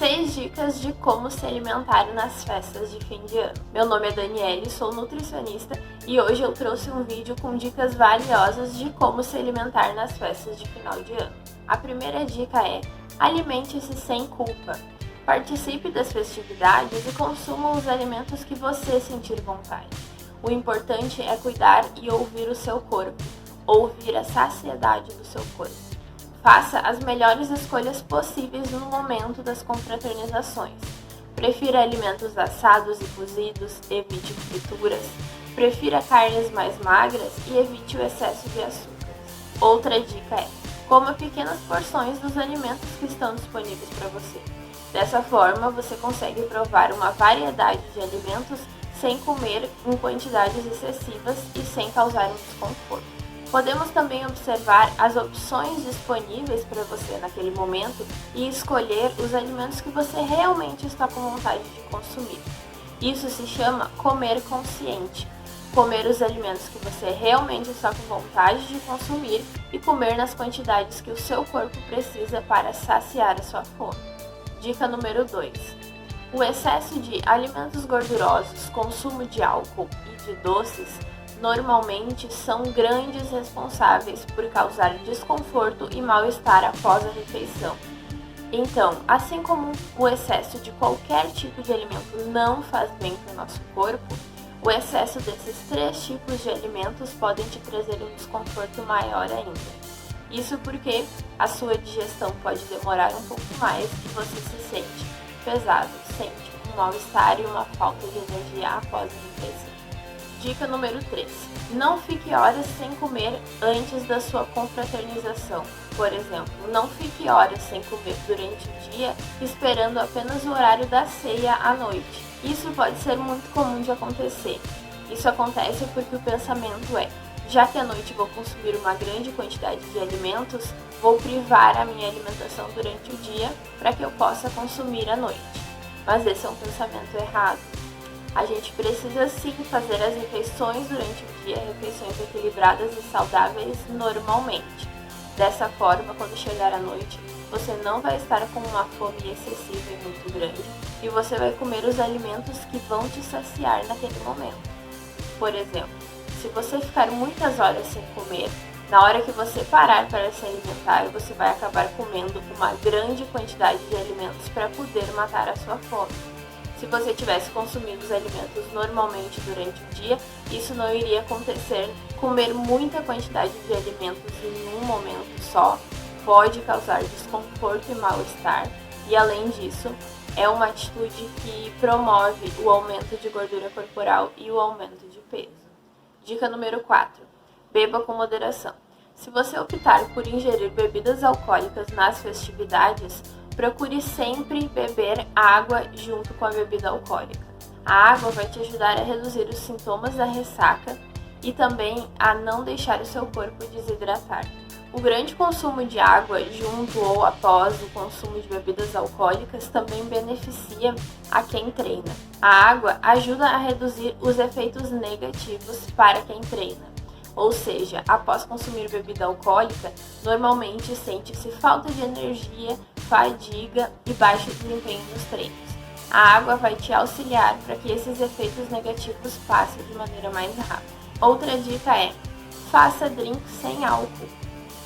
6 dicas de como se alimentar nas festas de fim de ano. Meu nome é Daniele, sou nutricionista e hoje eu trouxe um vídeo com dicas valiosas de como se alimentar nas festas de final de ano. A primeira dica é: alimente-se sem culpa. Participe das festividades e consuma os alimentos que você sentir vontade. O importante é cuidar e ouvir o seu corpo, ouvir a saciedade do seu corpo. Faça as melhores escolhas possíveis no momento das confraternizações. Prefira alimentos assados e cozidos, evite frituras. Prefira carnes mais magras e evite o excesso de açúcar. Outra dica é: coma pequenas porções dos alimentos que estão disponíveis para você. Dessa forma, você consegue provar uma variedade de alimentos sem comer em quantidades excessivas e sem causar um desconforto. Podemos também observar as opções disponíveis para você naquele momento e escolher os alimentos que você realmente está com vontade de consumir. Isso se chama comer consciente. Comer os alimentos que você realmente está com vontade de consumir e comer nas quantidades que o seu corpo precisa para saciar a sua fome. Dica número 2. O excesso de alimentos gordurosos, consumo de álcool e de doces normalmente são grandes responsáveis por causar desconforto e mal-estar após a refeição. Então, assim como o excesso de qualquer tipo de alimento não faz bem para o nosso corpo, o excesso desses 3 tipos de alimentos podem te trazer um desconforto maior ainda. Isso porque a sua digestão pode demorar um pouco mais e você se sente pesado, sente um mal-estar e uma falta de energia após a refeição. Dica número 3. Não fique horas sem comer antes da sua confraternização. Por exemplo, não fique horas sem comer durante o dia, esperando apenas o horário da ceia à noite. Isso pode ser muito comum de acontecer. Isso acontece porque o pensamento é: já que à noite vou consumir uma grande quantidade de alimentos, vou privar a minha alimentação durante o dia para que eu possa consumir à noite. Mas esse é um pensamento errado. A gente precisa sim fazer as refeições durante o dia, refeições equilibradas e saudáveis normalmente. Dessa forma, quando chegar à noite, você não vai estar com uma fome excessiva e muito grande e você vai comer os alimentos que vão te saciar naquele momento. Por exemplo, se você ficar muitas horas sem comer, na hora que você parar para se alimentar, você vai acabar comendo uma grande quantidade de alimentos para poder matar a sua fome. Se você tivesse consumido os alimentos normalmente durante o dia, isso não iria acontecer. Comer muita quantidade de alimentos em um momento só pode causar desconforto e mal-estar, e além disso, é uma atitude que promove o aumento de gordura corporal e o aumento de peso. Dica número 4. Beba com moderação. Se você optar por ingerir bebidas alcoólicas nas festividades, procure sempre beber água junto com a bebida alcoólica. A água vai te ajudar a reduzir os sintomas da ressaca e também a não deixar o seu corpo desidratar. O grande consumo de água junto ou após o consumo de bebidas alcoólicas também beneficia a quem treina. A água ajuda a reduzir os efeitos negativos para quem treina. Ou seja, após consumir bebida alcoólica, normalmente sente-se falta de energia, fadiga e baixo desempenho nos treinos. A água vai te auxiliar para que esses efeitos negativos passem de maneira mais rápida. Outra dica é: faça drinks sem álcool.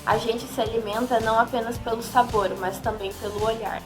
A gente se alimenta não apenas pelo sabor, mas também pelo olhar.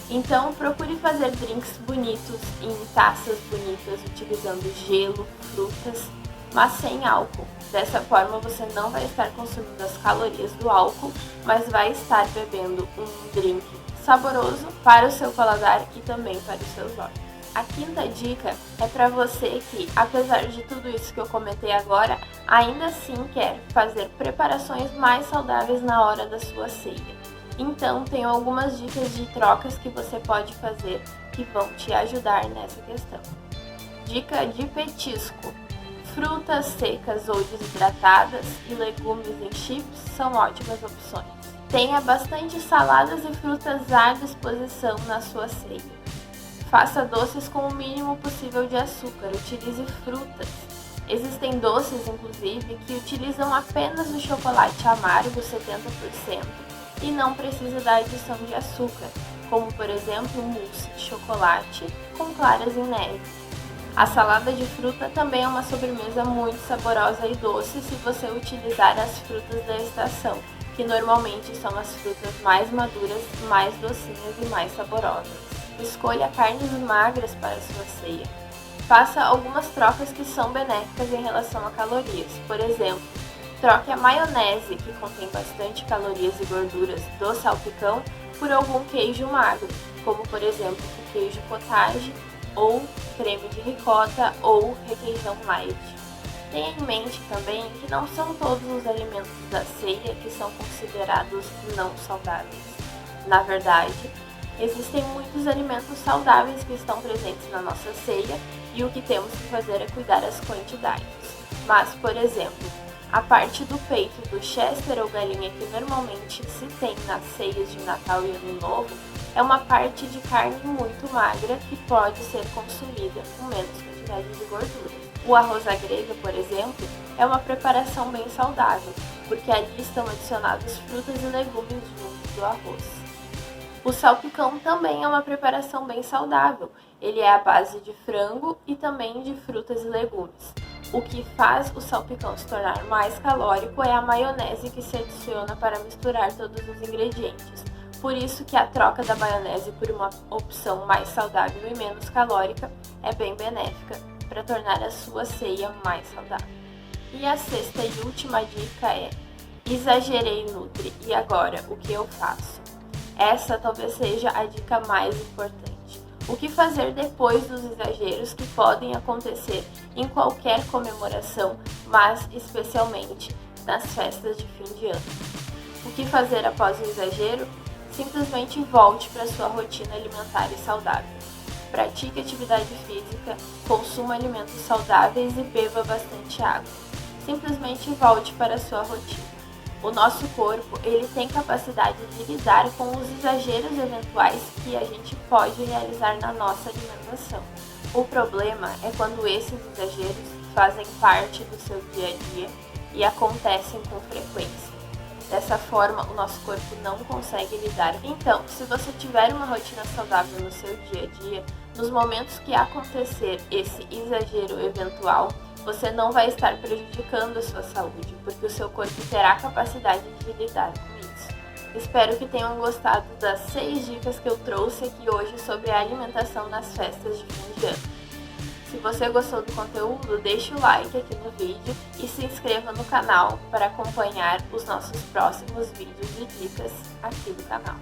Então, procure fazer drinks bonitos, em taças bonitas, utilizando gelo, frutas, mas sem álcool. Dessa forma, você não vai estar consumindo as calorias do álcool, mas vai estar bebendo um drink saboroso para o seu paladar e também para os seus olhos. A quinta dica é para você que, apesar de tudo isso que eu comentei agora, ainda assim quer fazer preparações mais saudáveis na hora da sua ceia. Então, tenho algumas dicas de trocas que você pode fazer que vão te ajudar nessa questão. Dica de petisco. Frutas secas ou desidratadas e legumes em chips são ótimas opções. Tenha bastante saladas e frutas à disposição na sua ceia. Faça doces com o mínimo possível de açúcar, utilize frutas. Existem doces, inclusive, que utilizam apenas o chocolate amargo 70% e não precisa da adição de açúcar, como por exemplo mousse de chocolate com claras em neve. A salada de fruta também é uma sobremesa muito saborosa e doce se você utilizar as frutas da estação, que normalmente são as frutas mais maduras, mais docinhas e mais saborosas. Escolha carnes magras para sua ceia. Faça algumas trocas que são benéficas em relação a calorias. Por exemplo, troque a maionese, que contém bastante calorias e gorduras, do salpicão por algum queijo magro, como por exemplo o queijo cottage, ou creme de ricota ou requeijão light. Tenha em mente também que não são todos os alimentos da ceia que são considerados não saudáveis. Na verdade, existem muitos alimentos saudáveis que estão presentes na nossa ceia e o que temos que fazer é cuidar as quantidades. Mas, por exemplo, a parte do peito do Chester ou galinha que normalmente se tem nas ceias de Natal e Ano Novo é uma parte de carne muito magra que pode ser consumida com menos quantidade de gordura. O arroz à grega, por exemplo, é uma preparação bem saudável, porque ali estão adicionados frutas e legumes junto do arroz. O salpicão também é uma preparação bem saudável, ele é à base de frango e também de frutas e legumes. O que faz o salpicão se tornar mais calórico é a maionese que se adiciona para misturar todos os ingredientes. Por isso que a troca da maionese por uma opção mais saudável e menos calórica é bem benéfica para tornar a sua ceia mais saudável. E a sexta e última dica é: exagerei nutri, e agora o que eu faço? Essa talvez seja a dica mais importante. O que fazer depois dos exageros que podem acontecer em qualquer comemoração, mas especialmente nas festas de fim de ano? O que fazer após o exagero? Simplesmente volte para sua rotina alimentar e saudável. Pratique atividade física, consuma alimentos saudáveis e beba bastante água. Simplesmente volte para a sua rotina. O nosso corpo, ele tem capacidade de lidar com os exageros eventuais que a gente pode realizar na nossa alimentação. O problema é quando esses exageros fazem parte do seu dia a dia e acontecem com frequência. Dessa forma, o nosso corpo não consegue lidar. Então, se você tiver uma rotina saudável no seu dia a dia, nos momentos que acontecer esse exagero eventual, você não vai estar prejudicando a sua saúde, porque o seu corpo terá a capacidade de lidar com isso. Espero que tenham gostado das 6 dicas que eu trouxe aqui hoje sobre a alimentação nas festas de fim de ano. Se você gostou do conteúdo, deixe o like aqui no vídeo e se inscreva no canal para acompanhar os nossos próximos vídeos e dicas aqui do canal.